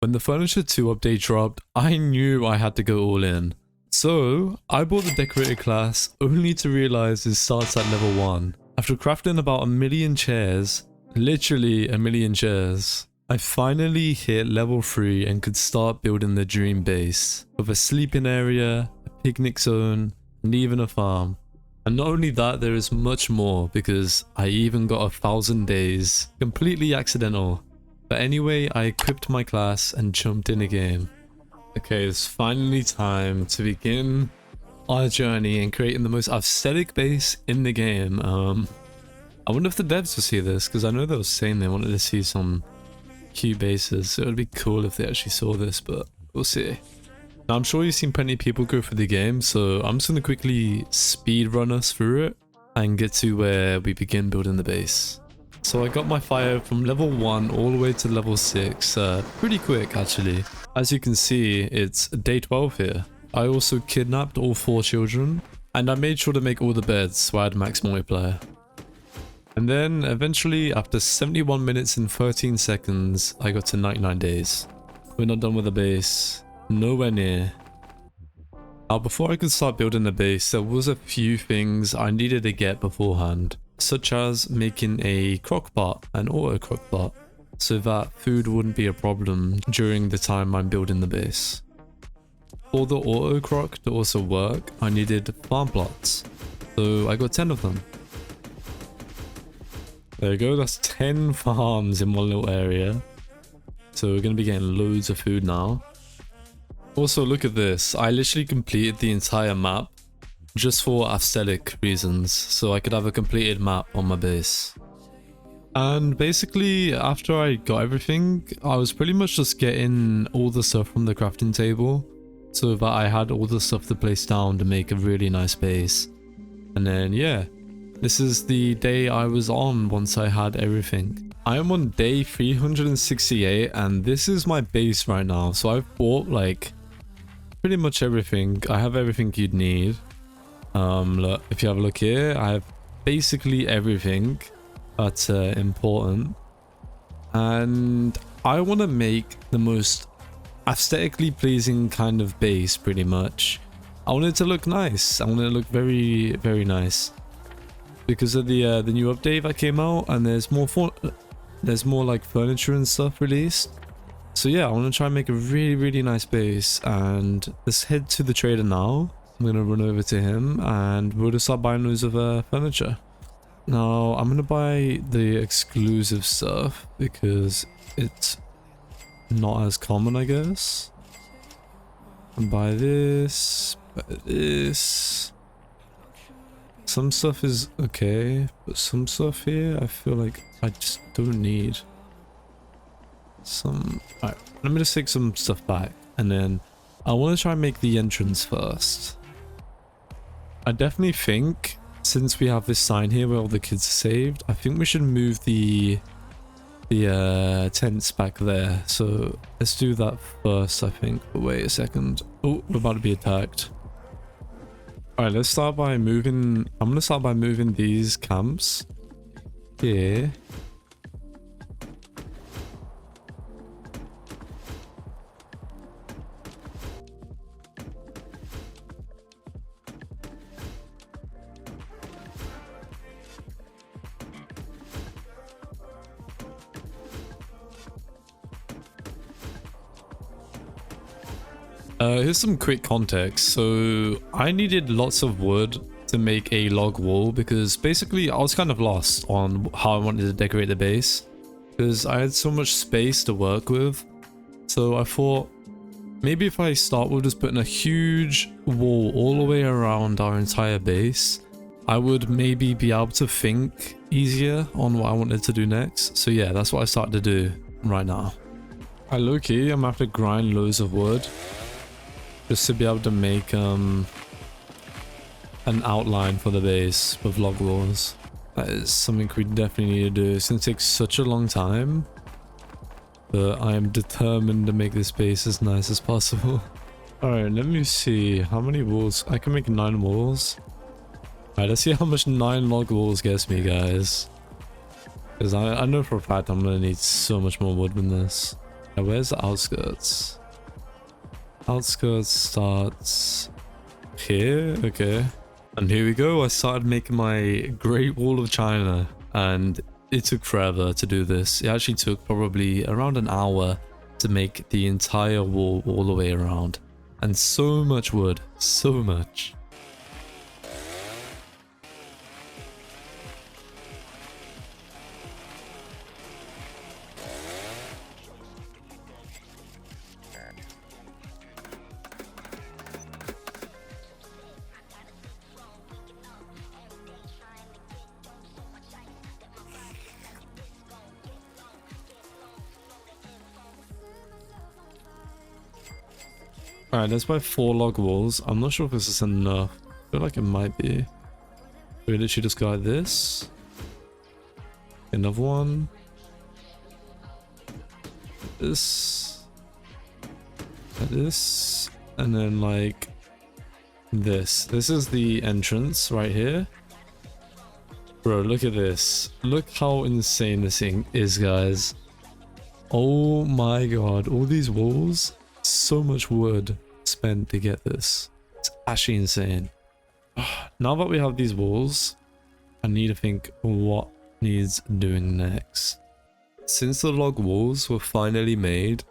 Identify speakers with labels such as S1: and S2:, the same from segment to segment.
S1: When the Furniture 2 update dropped, I knew I had to go all in. So, I bought the Decorator class only to realize it starts at level 1. After crafting about 1,000,000 chairs, literally 1,000,000 chairs, I finally hit level 3 and could start building the dream base, with a sleeping area, a picnic zone, and even a farm. And not only that, there is much more because I even got 1,000 days, completely accidental. But anyway, I equipped my class and jumped in a game. Okay, it's finally time to begin our journey in creating the most aesthetic base in the game. I wonder if the devs will see this, because I know they were saying they wanted to see some cute bases, so it would be cool if they actually saw this, but we'll see. Now, I'm sure you've seen plenty of people go through the game, so I'm just going to quickly speed run us through it and get to where we begin building the base. So I got my fire from level 1 all the way to level 6, pretty quick actually. As you can see, it's day 12 here. I also kidnapped all 4 children, and I made sure to make all the beds so I had max multiplayer. And then eventually, after 71 minutes and 13 seconds, I got to 99 days. We're not done with the base, nowhere near. Now before I could start building the base, there was a few things I needed to get beforehand, such as making a crockpot, an auto crockpot, so that food wouldn't be a problem during the time I'm building the base. For the auto crock to also work, I needed farm plots, so I got 10 of them. There you go, that's 10 farms in one little area. So we're going to be getting loads of food now. Also, look at this, I literally completed the entire map just for aesthetic reasons, so I could have a completed map on my base. And basically, after I got everything, I was pretty much just getting all the stuff from the crafting table, so that I had all the stuff to place down to make a really nice base. And then yeah, this is the day I was on once I had everything. I am on day 368 and this is my base right now, so I've bought like pretty much everything. I have everything you'd need. Look, if you have a look here, I have basically everything that's important, and I want to make the most aesthetically pleasing kind of base. Pretty much I want it to look nice. I want it to look very, very nice because of the new update that came out, and there's more like furniture and stuff released. So yeah, I want to try and make a really, really nice base. And let's head to the trader now. I'm going to run over to him and we'll just start buying loads of furniture. Now, I'm going to buy the exclusive stuff because it's not as common, I guess. And buy this, buy this. Some stuff is okay, but some stuff here I feel like I just don't need. Alright, let me just take some stuff back, and then I want to try and make the entrance first. I definitely think, since we have this sign here where all the kids are saved, I think we should move the tents back there. So let's do that first, I think. But wait a second. Oh, we're about to be attacked. Alright, let's start by moving. I'm going to start by moving these camps here. Here's some quick context. So I needed lots of wood to make a log wall because basically I was kind of lost on how I wanted to decorate the base because I had so much space to work with. So I thought maybe if I start with just putting a huge wall all the way around our entire base, I would maybe be able to think easier on what I wanted to do next. So yeah, that's what I started to do right now. Low-key, I'm gonna have to grind loads of wood just to be able to make an outline for the base with log walls. That is something we definitely need to do. It's gonna take such a long time, but I am determined to make this base as nice as possible. Alright, let me see how many walls. I can make 9 walls. Alright, let's see how much 9 log walls gets me, guys. Because I know for a fact I'm gonna need so much more wood than this. Now where's the outskirts? Outskirts starts here. Okay. And here we go. I started making my Great Wall of China, and it took forever to do this. It actually took probably around an hour to make the entire wall all the way around. And so much wood, so much. Alright, there's my 4 log walls. I'm not sure if this is enough. I feel like it might be. We literally just go like this. Another one. This. Like this. And then like this. This is the entrance right here. Bro, look at this. Look how insane this thing is, guys. Oh my god. All these walls. So much wood spent to get this. It's actually insane. Now that we have these walls, I need to think what needs doing next. Since the log walls were finally made,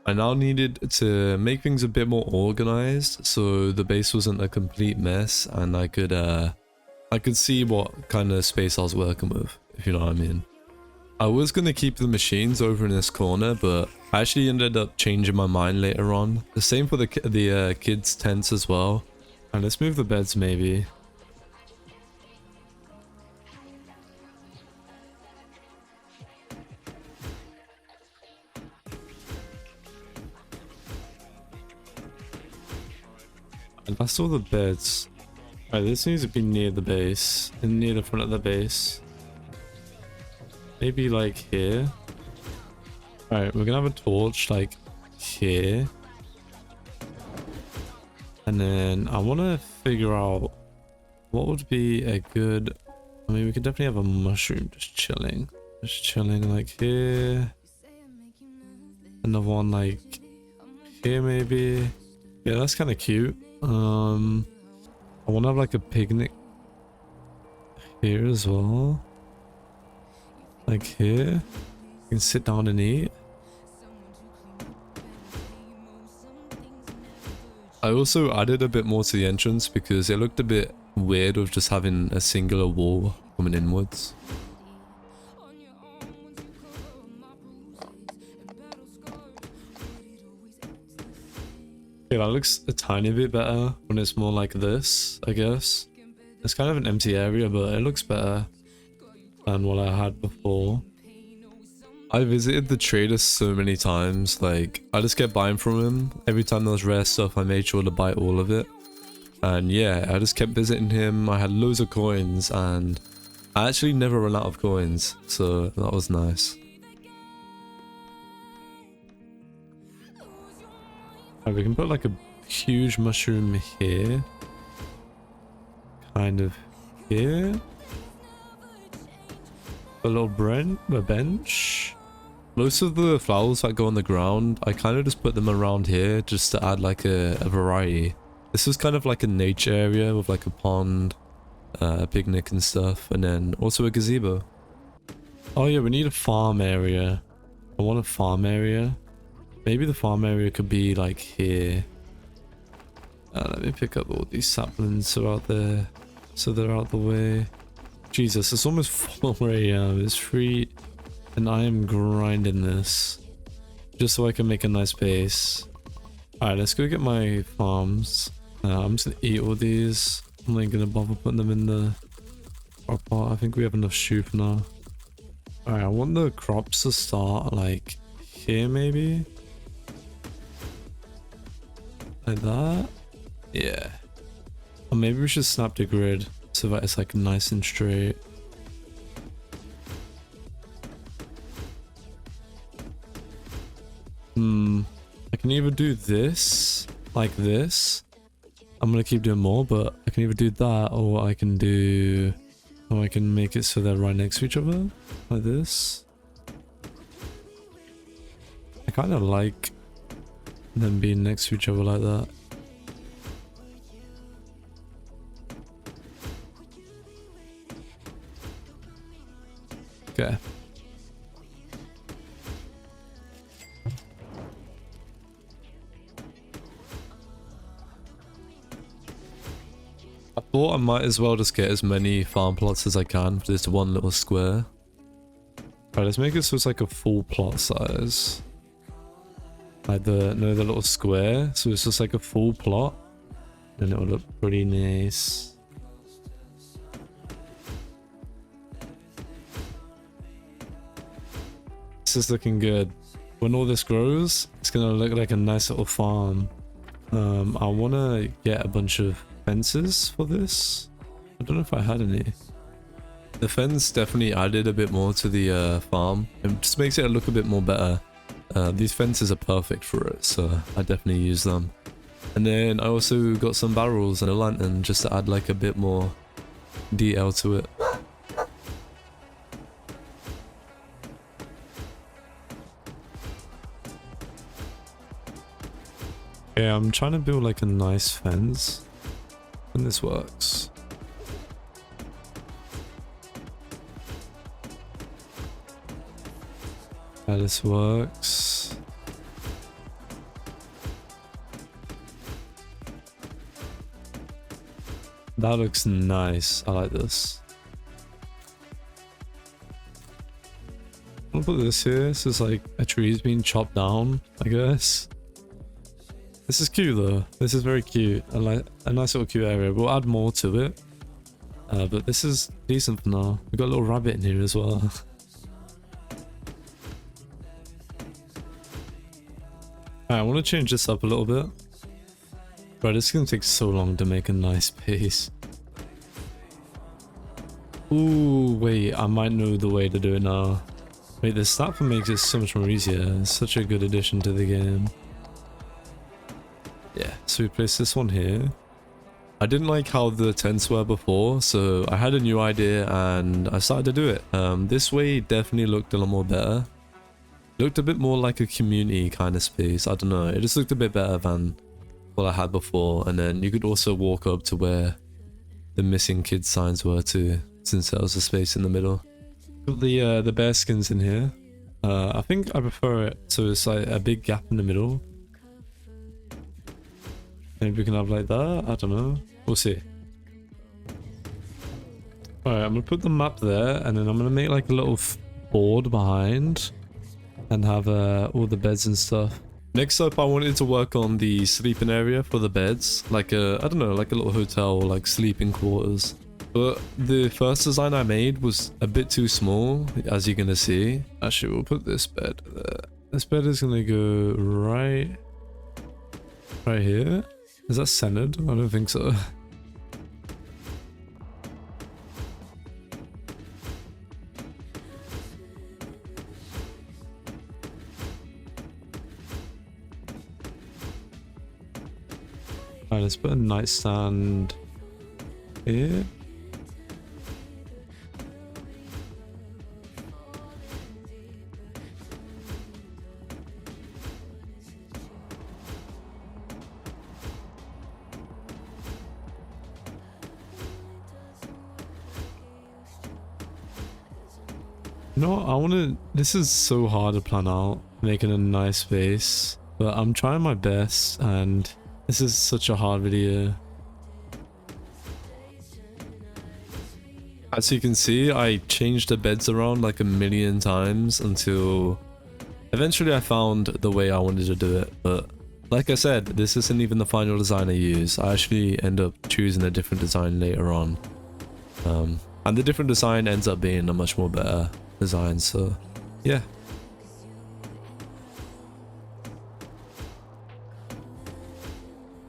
S1: I now needed to make things a bit more organized so the base wasn't a complete mess, and I could see what kind of space I was working with, if you know what I mean. I was going to keep the machines over in this corner, but I actually ended up changing my mind later on. The same for the kids' tents as well. And let's move the beds maybe. And that's all the beds. Alright, this needs to be near the base, and near the front of the base. Maybe like here. Alright, we're gonna have a torch like here. And then I want to figure out what would be a good... I mean, we could definitely have a mushroom just chilling. Just chilling like here. Another one like here maybe. Yeah, that's kind of cute. I want to have like a picnic here as well. Like here. You can sit down and eat. I also added a bit more to the entrance because it looked a bit weird of just having a singular wall coming inwards. Yeah, that looks a tiny bit better when it's more like this, I guess. It's kind of an empty area, but it looks better than what I had before. I visited the trader so many times, like, I just kept buying from him. Every time there was rare stuff, I made sure to buy all of it. And yeah, I just kept visiting him. I had loads of coins, and I actually never ran out of coins, so that was nice. Right, we can put like a huge mushroom here. Kind of here. A little bench. Most of the flowers that go on the ground, I kind of just put them around here just to add like a variety. This is kind of like a nature area with like a pond, a picnic and stuff, and then also a gazebo. Oh yeah, we need a farm area. I want a farm area. Maybe the farm area could be like here. Let me pick up all these saplings so out there, so they're out the way. Jesus, it's almost 4 AM. It's 3. And I am grinding this just so I can make a nice base. Alright, let's go get my farms. I'm just gonna eat all these. I'm not gonna bother putting them in the crop pot. I think we have enough soup now. Alright, I want the crops to start like here maybe. Like that. Yeah. Or maybe we should snap the grid so that it's like nice and straight. I can either do this, like this. I'm gonna keep doing more, but I can either do that, or I can do... Or I can make it so they're right next to each other, like this. I kind of like them being next to each other like that. Okay. I thought I might as well just get as many farm plots as I can for this one little square. Alright, let's make it so it's like a full plot size. Like the little square, so it's just like a full plot. And it will look pretty nice. This is looking good. When all this grows, it's gonna look like a nice little farm. I wanna get a bunch of fences for this. I don't know if I had any. The fence definitely added a bit more to the farm. It just makes it look a bit more better. These fences are perfect for it, so I definitely use them. And then I also got some barrels and a lantern just to add like a bit more detail to it. Yeah, I'm trying to build like a nice fence. And this works. Yeah, this works. That looks nice. I like this. I'm gonna put this here. This is like a tree's being chopped down, I guess. This is cute though. This is very cute. I like a nice little cute area. We'll add more to it. But this is decent for now. We've got a little rabbit in here as well. Alright, I want to change this up a little bit. Right, this is going to take so long to make a nice base. Ooh, wait, I might know the way to do it now. Wait, the snapper makes it so much more easier. It's such a good addition to the game. Yeah, so we place this one here. I didn't like how the tents were before, so I had a new idea and I started to do it. This way definitely looked a lot more better. Looked a bit more like a community kind of space. I don't know, it just looked a bit better than what I had before. And then you could also walk up to where the missing kids signs were too, since there was a space in the middle. Got the bear skins in here. I think I prefer it so it's like a big gap in the middle. Maybe we can have like that, I don't know. We'll see. Alright, I'm gonna put the map there and then I'm gonna make like a little board behind and have all the beds and stuff. Next up, I wanted to work on the sleeping area for the beds. Like a, I don't know, like a little hotel, like sleeping quarters. But the first design I made was a bit too small, as you're gonna see. Actually, we'll put this bed there. This bed is gonna go right here. Is that centered? I don't think so. Alright, let's put a nightstand here. You know what, I wanna, this is so hard to plan out, making a nice base, but I'm trying my best and this is such a hard video. As you can see, I changed the beds around like a million times until eventually I found the way I wanted to do it. But like I said, this isn't even the final design I use. I actually end up choosing a different design later on. And the different design ends up being a much more better design, so yeah.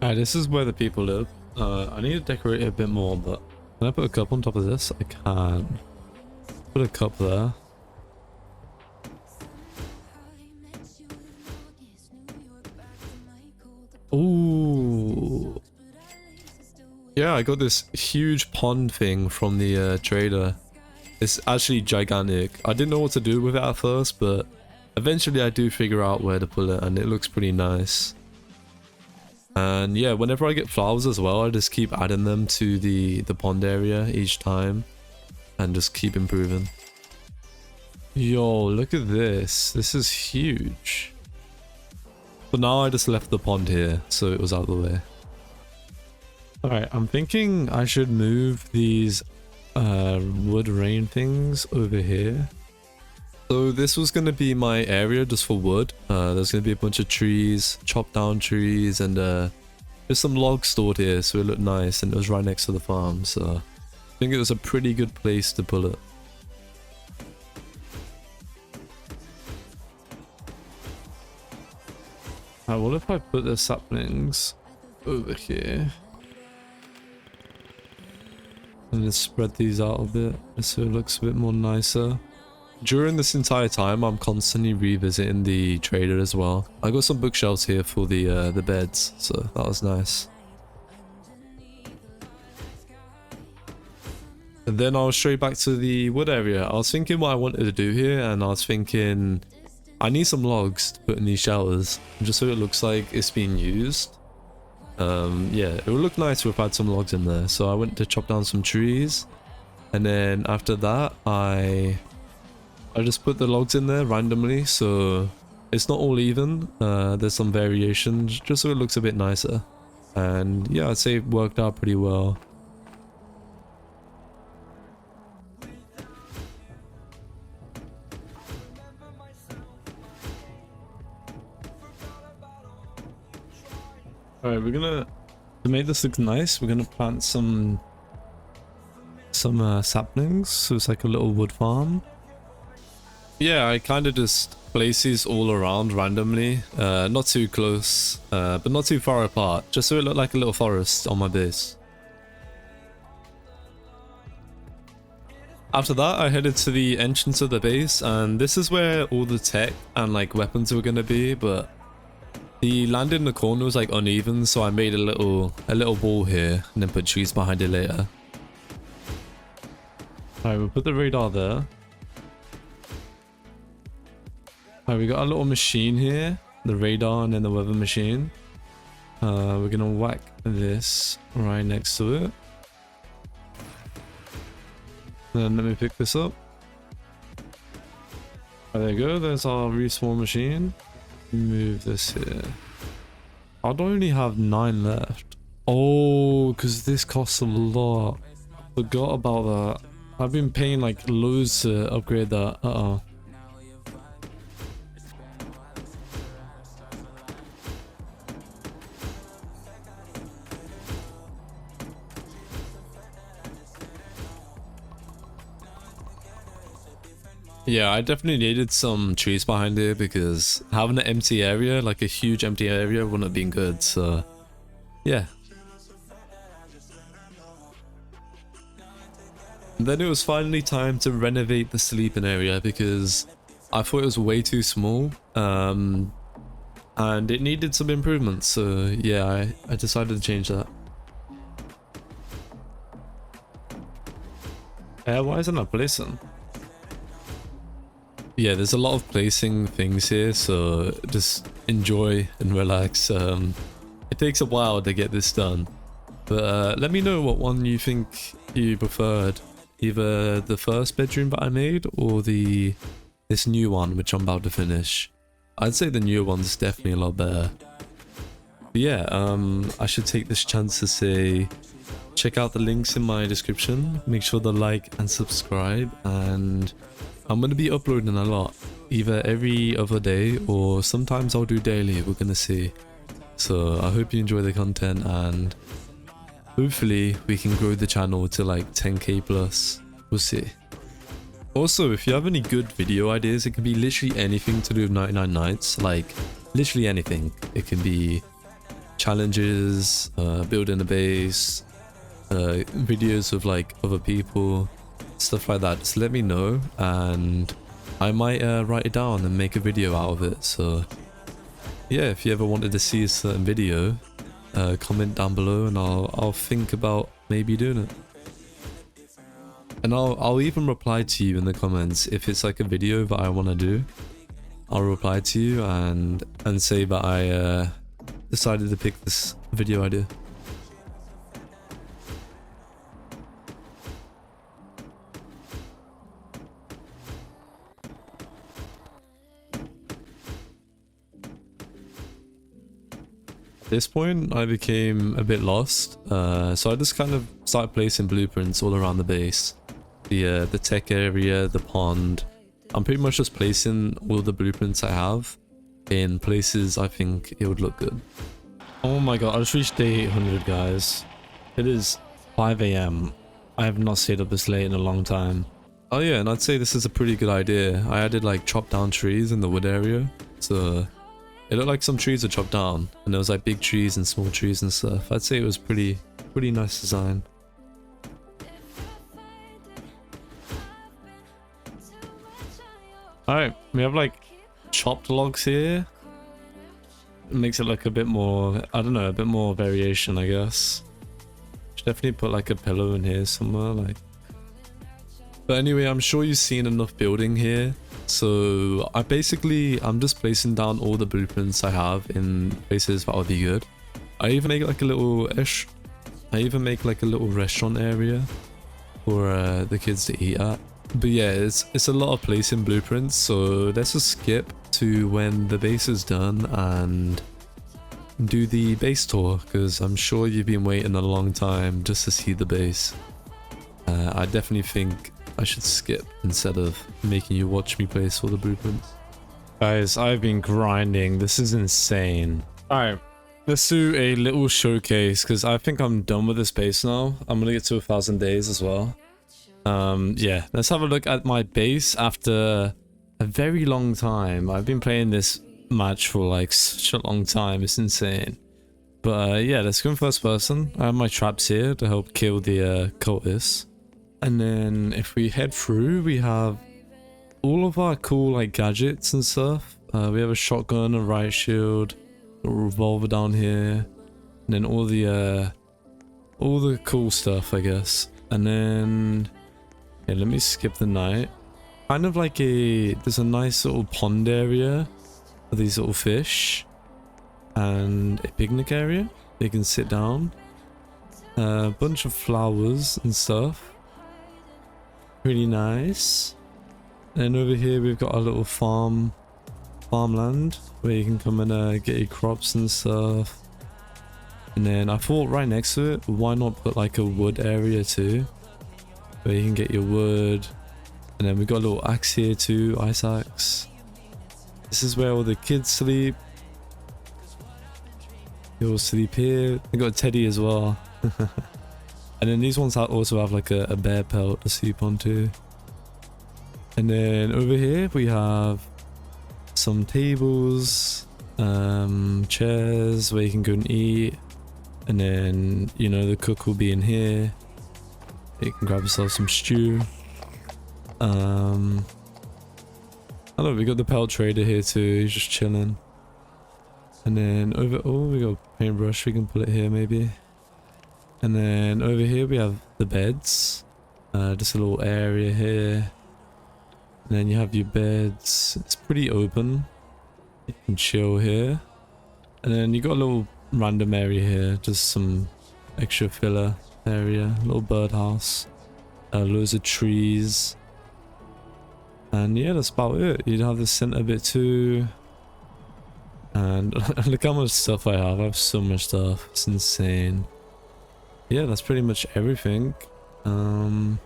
S1: Alright, this is where the people live. I need to decorate it a bit more, but can I put a cup on top of this? I can. Put a cup there. Ooh. Yeah, I got this huge pond thing from the trader. It's actually gigantic. I didn't know what to do with it at first, but Eventually I do figure out where to put it, and it looks pretty nice. And yeah, whenever I get flowers as well, I just keep adding them to the pond area each time and just keep improving. Yo, look at this. This is huge. But now I just left the pond here, so it was out of the way. Alright, I'm thinking I should move these wood rain things over here. So this was going to be my area just for wood. There's going to be a bunch of trees, chopped down trees, and there's some logs stored here, so it looked nice, and it was right next to the farm, so I think it was a pretty good place to put it. What if I put the saplings over here? And just spread these out a bit, so it looks a bit more nicer. During this entire time, I'm constantly revisiting the trader as well. I got some bookshelves here for the beds, so that was nice. And then I was straight back to the wood area. I was thinking what I wanted to do here, and I was thinking I need some logs to put in these showers, just so it looks like it's being used. Yeah, it would look nice if I had some logs in there. So I went to chop down some trees, and then after that I just put the logs in there randomly, so it's not all even. There's some variations, just so it looks a bit nicer. And yeah, I'd say it worked out pretty well. Alright, to make this look nice, we're gonna plant some saplings, so it's like a little wood farm. Yeah, I kind of just place these all around randomly, not too close, but not too far apart, just so it looked like a little forest on my base. After that, I headed to the entrance of the base, and this is where all the tech and like weapons were gonna be, but the landing in the corner was like uneven, so I made a little ball here and then put trees behind it later. Alright, we'll put the radar there. Alright, we got a little machine here, the radar and then the weather machine. We're gonna whack this right next to it. Then let me pick this up. There you go, there's our respawn machine. Move this here. I only have 9 left. Oh, because this costs a lot. Forgot about that. I've been paying like loads to upgrade that. Yeah, I definitely needed some trees behind it, because having an empty area, like a huge empty area, wouldn't have been good, so yeah. And then it was finally time to renovate the sleeping area, because I thought it was way too small, and it needed some improvements, so yeah, I decided to change that. Why isn't that placing? Yeah, there's a lot of placing things here, so just enjoy and relax. It takes a while to get this done, but let me know what one you think you preferred, either the first bedroom that I made or this new one which I'm about to finish. I'd say the newer one's definitely a lot better. But yeah, I should take this chance to say check out the links in my description, make sure to like and subscribe, and I'm going to be uploading a lot, either every other day or sometimes I'll do daily, we're going to see. So I hope you enjoy the content, and hopefully we can grow the channel to like 10k plus, we'll see. Also, if you have any good video ideas, it can be literally anything to do with 99 Nights, like literally anything. It can be challenges, building a base, videos of like other people, stuff like that. Just let me know and I might write it down and make a video out of it. So yeah, if you ever wanted to see a certain video, comment down below and I'll think about maybe doing it. And I'll even reply to you in the comments if it's like a video that I want to do. I'll reply to you and say that I decided to pick this video idea. At this point, I became a bit lost, so I just kind of started placing blueprints all around the base. The tech area, the pond. I'm pretty much just placing all the blueprints I have in places I think it would look good. Oh my god, I just reached day 800, guys. It is 5 AM. I have not stayed up this late in a long time. Oh yeah, and I'd say this is a pretty good idea. I added like chopped down trees in the wood area, so it looked like some trees were chopped down, and there was like big trees and small trees and stuff. I'd say it was pretty nice design. Alright, we have like chopped logs here. It makes it look a bit more, I don't know, a bit more variation, I guess. Should definitely put like a pillow in here somewhere, like. But anyway, I'm sure you've seen enough building here. So I'm just placing down all the blueprints I have in places that would be good. I even make like a little restaurant area for the kids to eat at. But yeah, it's a lot of placing blueprints, so let's just skip to when the base is done and do the base tour, because I'm sure you've been waiting a long time just to see the base. I definitely think I should skip instead of making you watch me place all the blueprints. Guys, I've been grinding. This is insane. Alright, let's do a little showcase, because I think I'm done with this base now. I'm gonna get to 1,000 days as well. Yeah, let's have a look at my base after a very long time. I've been playing this match for like such a long time. It's insane. But yeah, let's go in first person. I have my traps here to help kill the cultists. And then if we head through, we have all of our cool like gadgets and stuff. We have a shotgun, a riot shield, a revolver down here, and then all the cool stuff, I guess. And then yeah, let me skip the night. Kind of like there's a nice little pond area for these little fish, and a picnic area. You can sit down. A bunch of flowers and stuff. Pretty nice. And over here we've got a little farmland where you can come and get your crops and stuff. And then I thought right next to it, why not put like a wood area too, where you can get your wood. And then we got a little axe here too, ice axe. This is where all the kids sleep. They all sleep here. We got a teddy as well. And then these ones also have like a bear pelt to sleep on too. And then over here we have some tables, chairs where you can go and eat. And then, you know, the cook will be in here. You can grab yourself some stew. I don't know, we got the pelt trader here too, he's just chilling. And then we got a paintbrush, we can put it here maybe. And then over here we have the beds. Just a little area here. And then you have your beds. It's pretty open. You can chill here. And then you got a little random area here. Just some extra filler area. Little birdhouse. Loads of trees. And yeah, that's about it. You'd have the center bit too. And look how much stuff I have. I have so much stuff. It's insane. Yeah, that's pretty much everything. Not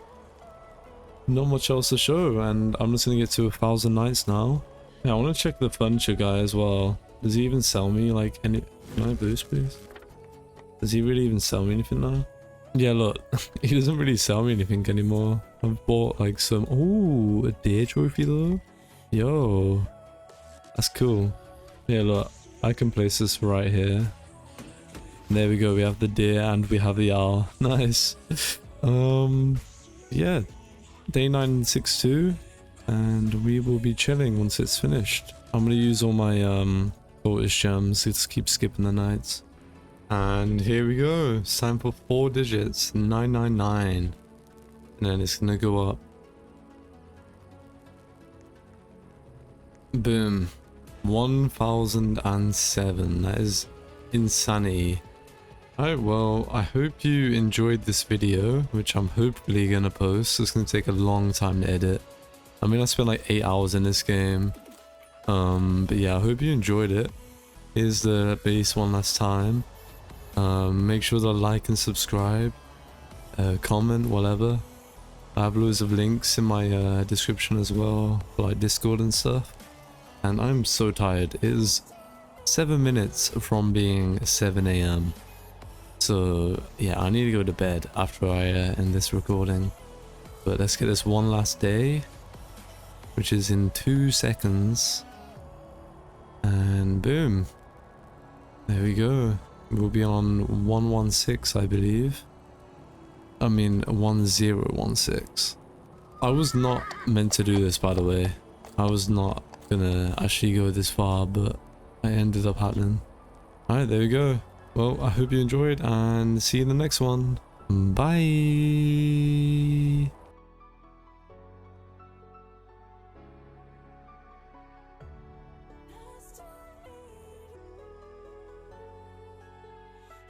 S1: much else to show, and I'm just gonna get to 1,000 nights now. Yeah, I want to check the furniture guy as well. Does he even sell me like any? Can I boost, please? Does he really even sell me anything now? Yeah, look, he doesn't really sell me anything anymore. I've bought like some. Oh, a deer trophy though. Yo, that's cool. Yeah, look, I can place this right here. There we go, we have the deer and we have the owl. Nice. Yeah, day 962, and we will be chilling once it's finished. I'm gonna use all my cultist gems to just keep skipping the nights. And here we go, it's time for 4 digits, 999. And then it's gonna go up. Boom. 1007. That is insanity. Alright, well, I hope you enjoyed this video, which I'm hopefully gonna post. It's gonna take a long time to edit. I mean, I spent like 8 hours in this game. But yeah, I hope you enjoyed it. Here's the base one last time. Make sure to like and subscribe. Comment, whatever. I have loads of links in my description as well, for like Discord and stuff. And I'm so tired. It is 7 minutes from being 7 AM. So yeah, I need to go to bed after I end this recording. But let's get this one last day, which is in 2 seconds. And boom. There we go. We'll be on 116, I believe. I mean 1016. I was not meant to do this, by the way. I was not gonna actually go this far, but it ended up happening. Alright, there we go. Well, I hope you enjoyed and see you in the next one. Bye.